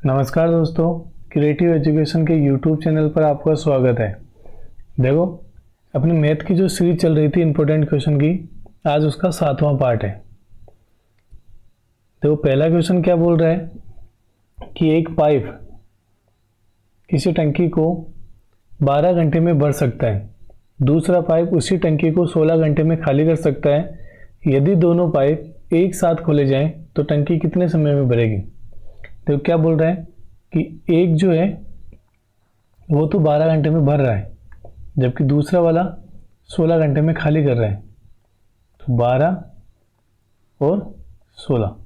नमस्कार दोस्तों, creative education के यूट्यूब चैनल पर आपका स्वागत है। देखो, अपनी मैथ की जो सीरीज चल रही थी इम्पोर्टेंट क्वेश्चन की, आज उसका 7वां पार्ट है। देखो, पहला क्वेश्चन क्या बोल रहा है कि एक पाइप किसी टंकी को 12 घंटे में भर सकता है, दूसरा पाइप उसी टंकी को 16 घंटे में खाली कर सकता है। यदि दोनों पाइप एक साथ खोले जाएं तो टंकी कितने समय में भरेगी। तो क्या बोल रहा है कि एक जो है वो तो 12 घंटे में भर रहा है, जबकि दूसरा वाला 16 घंटे में खाली कर रहा है। तो 12 और 16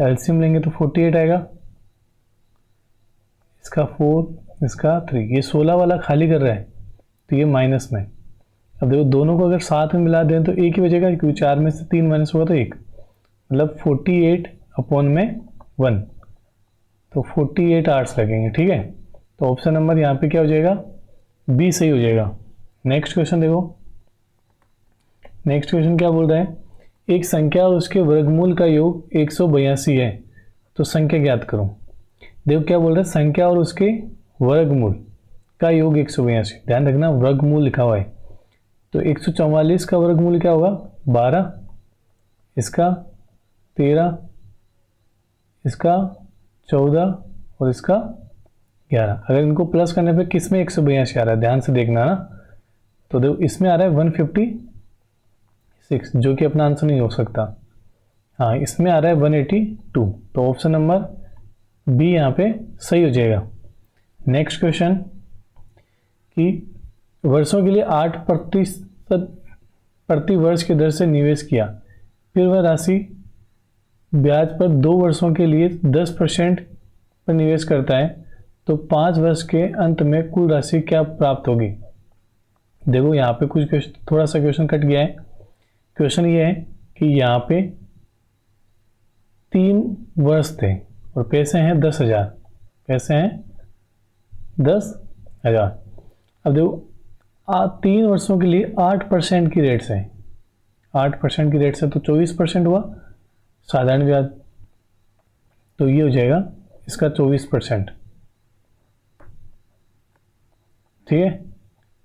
एलसीएम लेंगे तो 48 आएगा। इसका 4, इसका 3, ये 16 वाला खाली कर रहा है तो ये माइनस में। अब देखो, दोनों को अगर साथ में मिला दें तो एक ही बचेगा, क्योंकि 4 में से 3 माइनस होगा तो 1, मतलब 48 अपॉन में 1, तो 48 आवर्स लगेंगे। ठीक है, तो ऑप्शन नंबर यहाँ पे क्या हो जाएगा, बी सही हो जाएगा। नेक्स्ट क्वेश्चन देखो, नेक्स्ट क्वेश्चन क्या बोल रहा है, एक संख्या और उसके वर्गमूल का योग 182 है, तो संख्या ज्ञात करो। देखो क्या बोल रहा है, संख्या और उसके वर्गमूल का योग 182, ध्यान रखना वर्गमूल लिखा हुआ है। तो 144 का वर्गमूल क्या होगा, 12, इसका 13, इसका 14 और इसका 11। अगर इनको प्लस करने पे किस में 182 आ रहा है, ध्यान से देखना ना। तो देखो, इसमें आ रहा है 156, जो कि अपना आंसर नहीं हो सकता। हाँ, इसमें आ रहा है 182, तो ऑप्शन नंबर बी यहाँ पे सही हो जाएगा। नेक्स्ट क्वेश्चन कि वर्षों के लिए 8% प्रति वर्ष की दर से निवेश किया, फिर वह राशि ब्याज पर 2 वर्षों के लिए 10% पर निवेश करता है, तो 5 वर्ष के अंत में कुल राशि क्या प्राप्त होगी। देखो, यहाँ पे कुछ थोड़ा सा क्वेश्चन कट गया है। क्वेश्चन ये है कि यहाँ पे 3 वर्ष थे और पैसे हैं 10,000, पैसे हैं 10,000। अब देखो, 3 वर्षों के लिए 8% की रेट से, 8% की रेट से तो 24% हुआ साधारण ब्याज, तो ये हो जाएगा इसका 24%। ठीक है,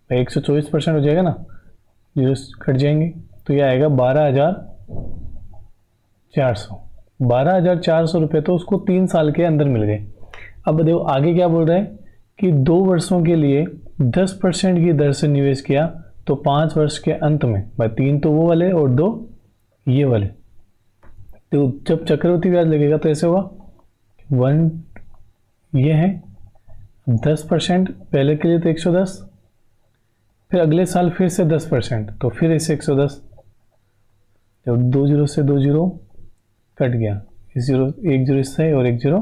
124% हो जाएगा ना, जीरो कट जाएंगे, तो ये आएगा 12,400। 12,400 रुपये तो उसको 3 साल के अंदर मिल गए। अब देखो आगे क्या बोल रहा है कि 2 वर्षों के लिए 10% की दर से निवेश किया, तो 5 वर्ष के अंत में, भाई 3 तो वो वाले और 2 ये वाले, तो जब चक्रवृद्धि ब्याज लगेगा तो ऐसे होगा 1 ये है 10%, पहले के लिए तो 110, फिर अगले साल फिर से 10%, तो फिर इसे 110, जब 2 जीरो से 2 जीरो कट गया, इस जीरो एक जीरो इससे और एक जीरो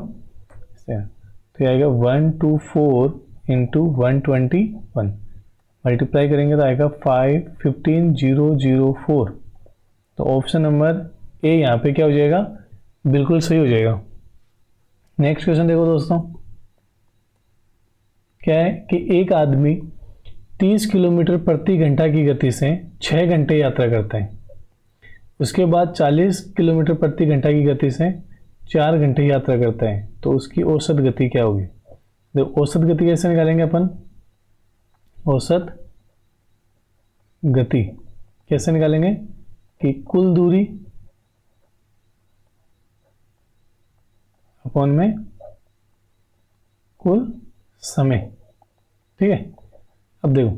इससे, तो ये आएगा 124 इंटू 121, मल्टीप्लाई करेंगे तो आएगा 515,004। तो ऑप्शन नंबर ए यहाँ पे क्या हो जाएगा, बिल्कुल सही हो जाएगा। नेक्स्ट क्वेश्चन देखो दोस्तों, क्या है कि एक आदमी 30 किलोमीटर प्रति घंटा की गति से 6 घंटे यात्रा करता है, उसके बाद 40 किलोमीटर प्रति घंटा की गति से 4 घंटे यात्रा करता है, तो उसकी औसत गति क्या होगी। देखो, औसत गति कैसे निकालेंगे अपन, औसत गति कैसे निकालेंगे कि कुल दूरी अपॉन में कुल समय। ठीक है, अब देखो,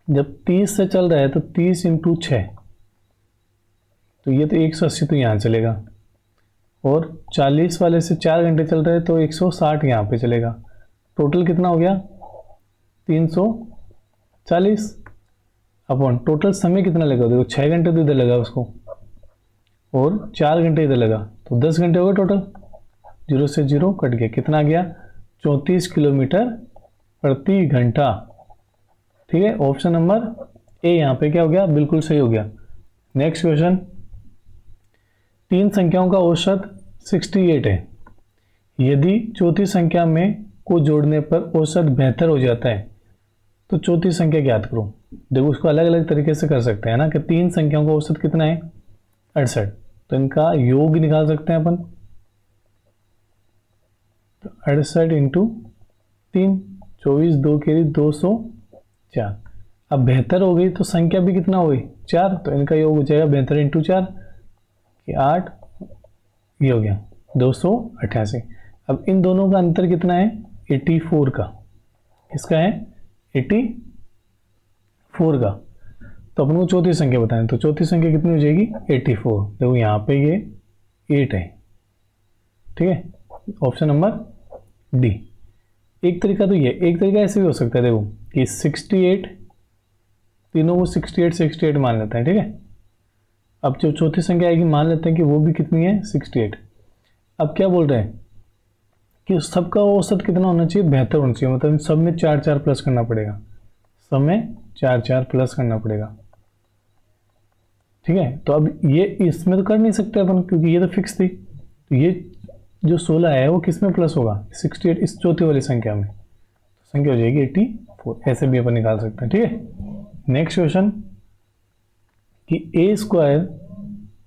जब 30 से चल रहा है तो 30 इंटू 6, तो ये तो 180 तो यहाँ चलेगा, और 40 वाले से 4 घंटे चल रहे हैं तो 160 यहाँ पे चलेगा। टोटल कितना हो गया, 340 अपॉन टोटल समय कितना लगा, देखो 6 घंटे तो इधर लगा उसको और 4 घंटे इधर लगा, तो 10 घंटे हो गए टोटल, जीरो से जीरो कट गया, कितना आ गया 34 किलोमीटर प्रति घंटा। ठीक है, ऑप्शन नंबर ए यहाँ पे क्या हो गया, बिल्कुल सही हो गया। नेक्स्ट क्वेश्चन, 3 संख्याओं का औसत 68 है, यदि चौथी संख्या में को जोड़ने पर औसत बेहतर हो जाता है, तो चौथी संख्या ज्ञात करो। देखो, उसको अलग अलग तरीके से कर सकते हैं ना, कि 3 संख्याओं का औसत कितना है 68, तो इनका योग निकाल सकते हैं अपन। तो 68 इंटू 3, 24, 2 केरी 204। अब 72 हो गई तो संख्या भी कितना हो गई 4, तो इनका योग हो जाएगा 72 इंटू 4 कि 8, ये हो गया 288। अब इन दोनों का अंतर कितना है 84 का, किसका है 84 का। तो अपन को चौथी संख्या बताएं, तो चौथी संख्या कितनी हो जाएगी 84। देखो यहाँ पे ये 8 है, ठीक है, ऑप्शन नंबर डी। एक तरीका तो ये, एक तरीका ऐसे भी हो सकता है, देखो कि 68, तीनों को 68 68 मान लेते हैं, ठीक है। अब जो चौथी संख्या आएगी मान लेते हैं कि वो भी कितनी है 68। अब क्या बोल रहे हैं कि सबका औसत कितना होना चाहिए 72 होना चाहिए, मतलब सब में 4 4 प्लस करना पड़ेगा, सब में 4 4 प्लस करना पड़ेगा, ठीक है। तो अब ये इसमें तो कर नहीं सकते अपन क्योंकि ये तो फिक्स थी, तो ये जो 16 है वो किस में प्लस होगा 68 इस चौथी वाली संख्या में, तो संख्या हो जाएगी 84। ऐसे भी अपन निकाल सकते हैं, ठीक है। नेक्स्ट क्वेश्चन कि a square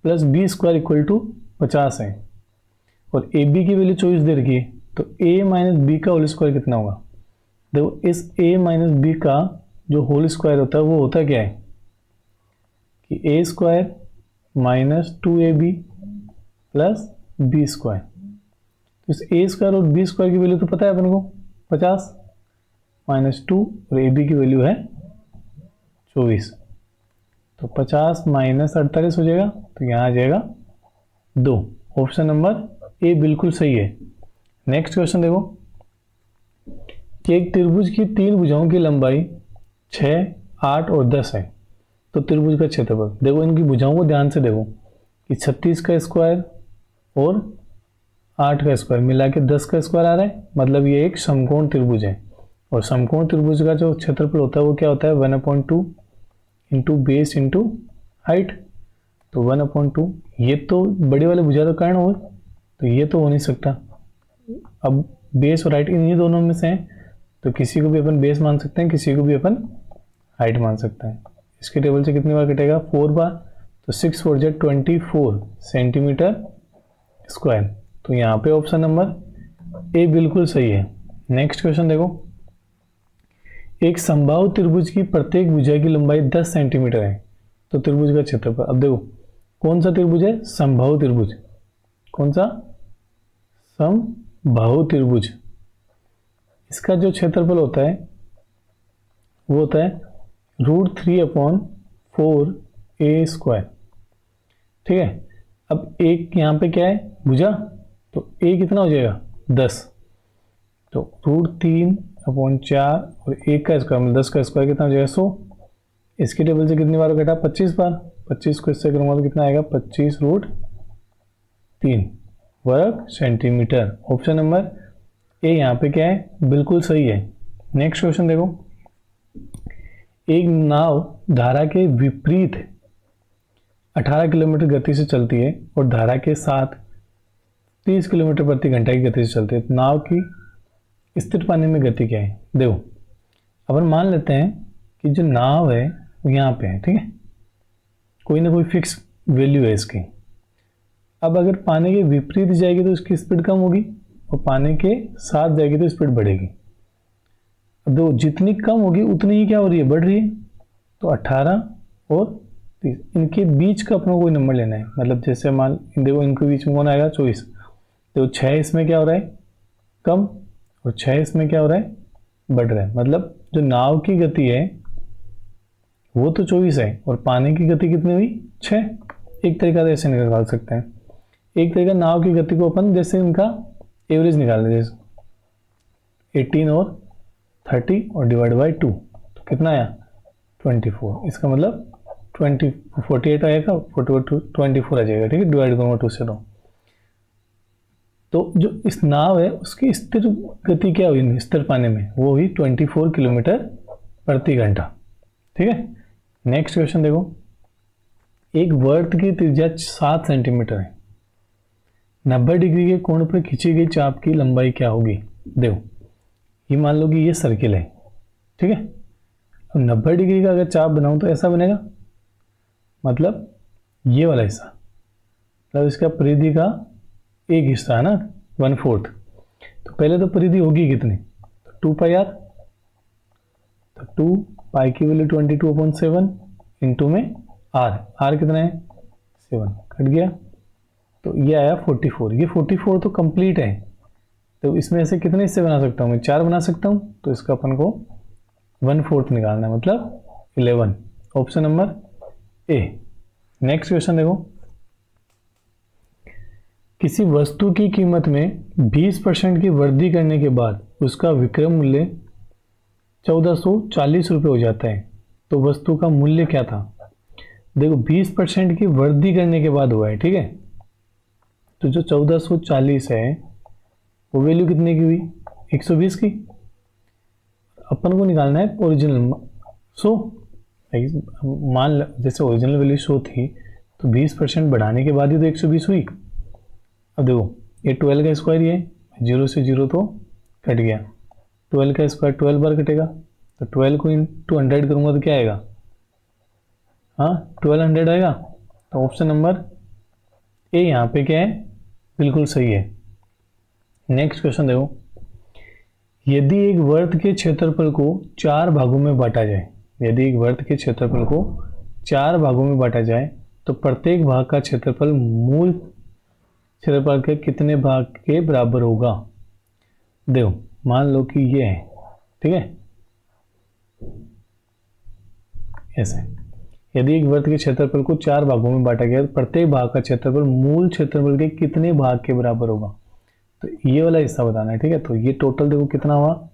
plus B square equal to 50 है और ए बी की वैल्यू 24 दे रखी है, तो a माइनस बी का होल स्क्वायर कितना होगा। देखो इस a माइनस बी का जो होल स्क्वायर होता है वो होता क्या है कि a square minus 2ab plus B square. तो इस a स्क्वायर और b स्क्वायर की वैल्यू तो पता है अपन को 50 माइनस 2 और ab की वैल्यू है 24, तो 50 माइनस 48 हो जाएगा, तो यहाँ आ जाएगा 2। ऑप्शन नंबर ए बिल्कुल सही है। नेक्स्ट क्वेश्चन देखो कि एक त्रिभुज की 3 भुजाओं की लंबाई 6, 8 और 10 है, तो त्रिभुज का क्षेत्रफल। देखो इनकी भुजाओं को ध्यान से देखो कि 36 का स्क्वायर और 8 का स्क्वायर मिला के 10 का स्क्वायर आ रहा है, मतलब ये एक समकोण त्रिभुज है। और समकोण त्रिभुज का जो क्षेत्रफल होता है वो क्या होता है 1/2 इंटू बेस इंटू हाइट, तो 1/2। ये तो बड़ी वाले भुजा तो कर्ण हो, तो ये तो हो नहीं सकता। अब बेस और हाइट इन्हीं दोनों में से हैं, तो किसी को भी अपन बेस मान सकते हैं, किसी को भी अपन हाइट मान सकते हैं। इसके टेबल से कितनी बार कटेगा 4 बार, तो 6 4 जा 24 सेंटीमीटर स्क्वायर। तो यहाँ पे ऑप्शन नंबर ए बिल्कुल सही है। नेक्स्ट क्वेश्चन देखो एक समबाहु त्रिभुज की प्रत्येक भुजा की लंबाई 10 सेंटीमीटर है, तो त्रिभुज का क्षेत्रफल। अब देखो कौन सा त्रिभुज है समबाहु त्रिभुज, कौन सा समबाहु त्रिभुज। इसका जो क्षेत्रफल होता है वो होता है √3/4a स्क्वायर, ठीक है। अब एक यहाँ पे क्या है भुजा, तो a कितना हो जाएगा 10, तो √3/4 और 1 का स्क्वायर मतलब 10 का स्क्वायर कितना हो जाएगा 100। इसके टेबल से कितनी बार कटा 25 बार, 25 को इससे करूँगा तो कितना आएगा 25√3 वर्ग सेंटीमीटर। ऑप्शन नंबर ए यहाँ पे क्या है बिल्कुल सही है। नेक्स्ट क्वेश्चन देखो एक नाव धारा के विपरीत 18 किलोमीटर गति से चलती है और धारा के साथ 30 किलोमीटर प्रति घंटा की गति से चलती है, तो नाव की स्थिर पानी में गति क्या है। देखो अपन मान लेते हैं कि जो नाव है वो यहाँ पे है, ठीक है, कोई ना कोई फिक्स वैल्यू है इसकी। अब अगर पानी के विपरीत जाएगी तो इसकी स्पीड कम होगी और पानी के साथ जाएगी तो स्पीड बढ़ेगी। अब देखो जितनी कम होगी उतनी ही क्या हो रही है बढ़ रही है, तो 18 और 30 इनके बीच का अपना कोई नंबर लेना है। मतलब जैसे मान देखो इनके बीच में कौन आएगा 24, तो 6 इसमें क्या हो रहा है कम और 6 इसमें क्या हो रहा है बढ़ रहा है। मतलब जो नाव की गति है वो तो 24 है और पानी की गति कितनी हुई 6। एक तरीका तो ऐसे निकाल सकते हैं। एक तरीका नाव की गति को अपन जैसे इनका एवरेज निकाल लें, जैसे 18 और 30 और डिवाइड बाई 2, तो कितना आया 24। इसका मतलब 48 आएगा 24 आ जाएगा, ठीक है, डिवाइड करूँगा 2 से। तो जो इस नाव है उसकी स्थिर गति क्या हुई स्थिर पानी में वो हुई 24 किलोमीटर प्रति घंटा, ठीक है। नेक्स्ट क्वेश्चन देखो एक वर्त की त्रिज्या 7 सेंटीमीटर है, 90 डिग्री के कोण पर खींची गई चाप की लंबाई क्या होगी। देखो ये मान लो कि ये सर्किल है, ठीक है। अब 90 डिग्री का अगर चाप बनाऊं तो ऐसा बनेगा, मतलब ये वाला हिस्सा, मतलब इसका परिधि का एक हिस्सा है ना 1/4, तो पहले तो परिधि होगी कितनी, तो 2πr, तो 2 पाई की वैल्यू 22/7 इंटू में r कितना है 7, कट गया, तो ये आया 44। ये 44 तो कंप्लीट है, तो इसमें से कितने हिस्से बना सकता हूँ मैं, 4 बना सकता हूँ, तो इसका अपन को 1/4 निकालना है, मतलब 11, option number A. Next question देखो, किसी वस्तु की कीमत में 20% की वृद्धि करने के बाद उसका विक्रय मूल्य 1440 रुपये हो जाता है, तो वस्तु का मूल्य क्या था। देखो 20% की वृद्धि करने के बाद हुआ है, ठीक है, तो जो 1440 है वो वैल्यू कितने की हुई, 120 की। अपन को निकालना है ओरिजिनल। सो मान जैसे ओरिजिनल वैल्यू 100 थी, तो 20% बढ़ाने के बाद ही तो 120 हुई। अब देखो ये 12 का स्क्वायर, ये 0 से 0 तो कट गया, 12 का स्क्वायर 12 बार कटेगा, तो 12 को इंटू 100 करूँगा तो क्या आएगा, हाँ 1200 आएगा। तो ऑप्शन नंबर ए यहाँ पे क्या है, बिल्कुल सही है। नेक्स्ट क्वेश्चन देखो, यदि एक वर्त के क्षेत्रफल को 4 भागों में बांटा जाए, यदि एक वर्त के क्षेत्रफल को 4 भागों में बांटा जाए, तो प्रत्येक भाग का क्षेत्रफल मूल क्षेत्रफल के कितने भाग के बराबर होगा। देखो मान लो कि ये है, ठीक है, ऐसे यदि एक वृत्त के क्षेत्रफल को 4 भागों में बांटा गया, तो प्रत्येक भाग का क्षेत्रफल मूल क्षेत्रफल के कितने भाग के बराबर होगा, तो ये वाला हिस्सा बताना है, ठीक है। तो ये टोटल देखो कितना हुआ,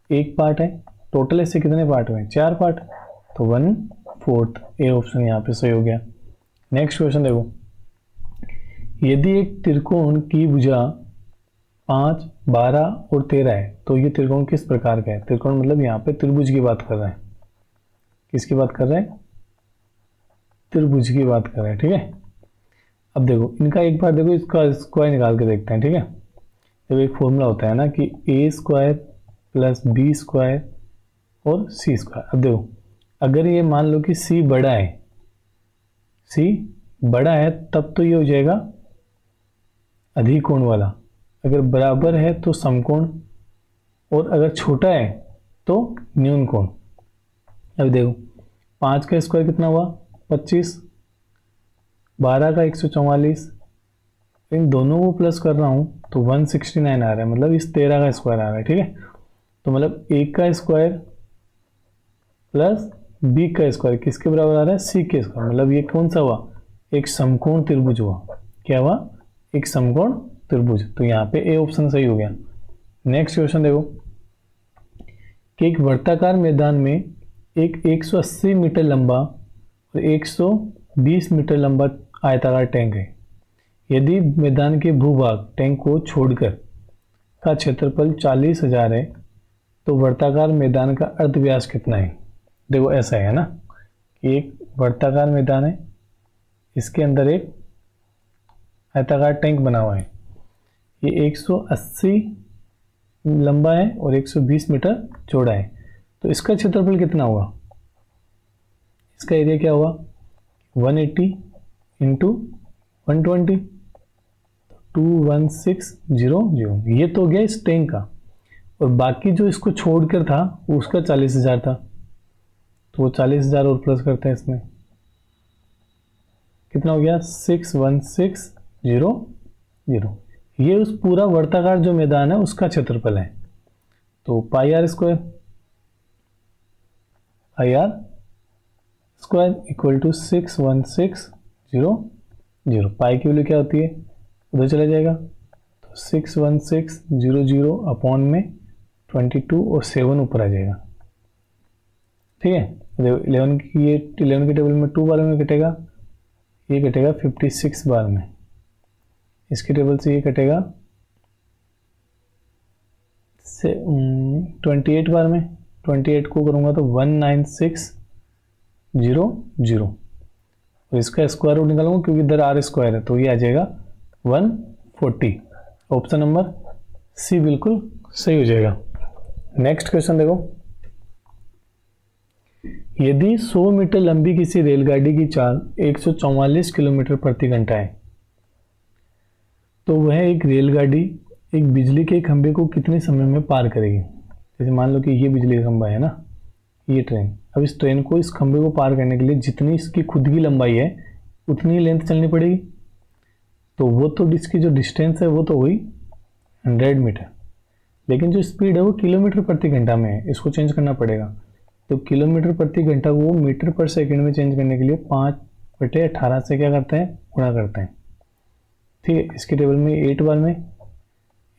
एक पार्ट है, टोटल इससे कितने पार्ट हुए, 4 पार्ट, तो 1/4, ए ऑप्शन यहाँ पे सही हो गया। नेक्स्ट क्वेश्चन देखो, यदि एक त्रिकोण की भुजा 5, 12 और 13 है, तो ये त्रिकोण किस प्रकार का है। त्रिकोण मतलब यहाँ पे त्रिभुज की बात कर रहे हैं, किसकी बात कर रहे हैं, त्रिभुज की बात कर रहे हैं, ठीक है। अब देखो इनका एक बार देखो इसका स्क्वायर निकाल के देखते हैं, ठीक है। जब एक फॉर्मूला होता है ना कि a² + b² और c²। अब देखो अगर ये मान लो कि c बड़ा है, c बड़ा है तब तो ये हो जाएगा अधिकोण वाला, अगर बराबर है तो समकोण, और अगर छोटा है तो न्यून कोण। अब देखो 5 का स्क्वायर कितना हुआ 25, 12 का 144, इन दोनों को प्लस कर रहा हूँ तो 169 आ रहा है, मतलब इस 13 का स्क्वायर आ रहा है, ठीक है। तो मतलब a का स्क्वायर प्लस b का स्क्वायर किसके बराबर आ रहा है, c के स्क्वायर, मतलब ये कौन सा हुआ, एक समकोण त्रिभुज हुआ। क्या हुआ, एक समकोण त्रिभुज, तो यहाँ पे ए ऑप्शन सही हो गया। नेक्स्ट क्वेश्चन देखो कि एक वर्ताकार मैदान में एक 180 मीटर लंबा और 120 मीटर लंबा आयताकार टैंक है। यदि मैदान के भूभाग टैंक को छोड़कर का क्षेत्रफल 40,000 है, तो वर्ताकार मैदान का अर्धव्यास कितना है। देखो ऐसा है ना कि एक वर्ताकार मैदान है, इसके अंदर एक आयताकार टैंक बना हुआ है, ये 180 लंबा है और 120 मीटर चौड़ा है, तो इसका क्षेत्रफल कितना होगा, इसका एरिया क्या होगा 180 इंटू 120, 21600। ये तो हो गया इस टैंक का, और बाकी जो इसको छोड़कर था उसका 40,000 था, तो वो 40,000 और प्लस करते हैं इसमें, कितना हो गया 61600। ये उस पूरा वर्ताकार जो मैदान है उसका क्षेत्रफल है, तो πr² इक्वल टू 61600। पाई की वैल्यू क्या होती है, उधर चला जाएगा, तो 61600 अपॉन में 22 और 7 ऊपर आ जाएगा, ठीक है। 11 की टेबल में 2 बार में कटेगा, ये कटेगा 56 बार में, इसकी टेबल से ये कटेगा 28 बार में, 28 को करूँगा तो 19600, और इसका स्क्वायर रूट निकालूंगा क्योंकि इधर r² है, तो ये आ जाएगा 140। ऑप्शन नंबर सी बिल्कुल सही हो जाएगा। नेक्स्ट क्वेश्चन देखो, यदि 100 मीटर लंबी किसी रेलगाड़ी की चाल 144 किलोमीटर प्रति घंटा है, तो वह एक रेलगाड़ी एक बिजली के खंभे को कितने समय में पार करेगी। जैसे मान लो कि ये बिजली का खंभा है ना, ये ट्रेन। अब इस ट्रेन को, इस खंभे को पार करने के लिए जितनी इसकी खुद की लंबाई है उतनी लेंथ चलनी पड़ेगी। तो वो तो इसकी जो डिस्टेंस है वो तो हुई 100 मीटर, लेकिन जो स्पीड है वो किलोमीटर प्रति घंटा में है, इसको चेंज करना पड़ेगा। तो किलोमीटर प्रति घंटा को मीटर पर सेकंड में चेंज करने के लिए 5/18 से क्या करते हैं, गुणा करते हैं। ठीक है, इसके टेबल में 8 बार में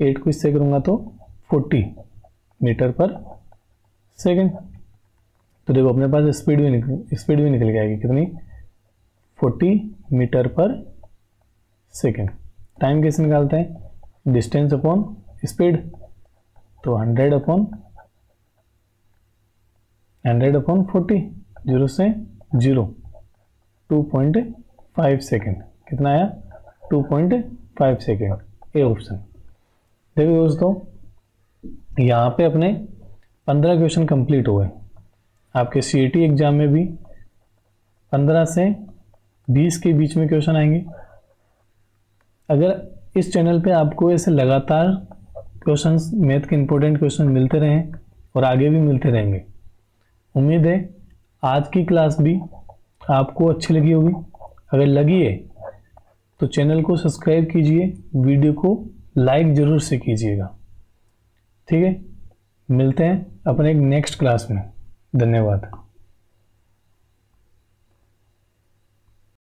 8 को इससे करूँगा तो 40 मीटर पर सेकंड। तो देखो अपने पास स्पीड भी निकल के आएगी कितनी, 40 मीटर पर सेकंड। टाइम कैसे निकालते हैं, डिस्टेंस अपॉन स्पीड। तो 100/40, 0 से 0, 2.5 सेकेंड। कितना आया, 2.5 सेकेंड, ए ऑप्शन। देखो दोस्तों, यहाँ पे अपने 15 क्वेश्चन कंप्लीट हो गए। आपके CAT एग्जाम में भी 15 से 20 के बीच में क्वेश्चन आएंगे। अगर इस चैनल पे आपको ऐसे लगातार क्वेश्चंस, मैथ के इंपॉर्टेंट क्वेश्चन मिलते रहें और आगे भी मिलते रहेंगे, उम्मीद है आज की क्लास भी आपको अच्छी लगी होगी। अगर लगी है तो चैनल को सब्सक्राइब कीजिए, वीडियो को लाइक ज़रूर से कीजिएगा। ठीक है, मिलते हैं अपने एक नेक्स्ट क्लास में। धन्यवाद।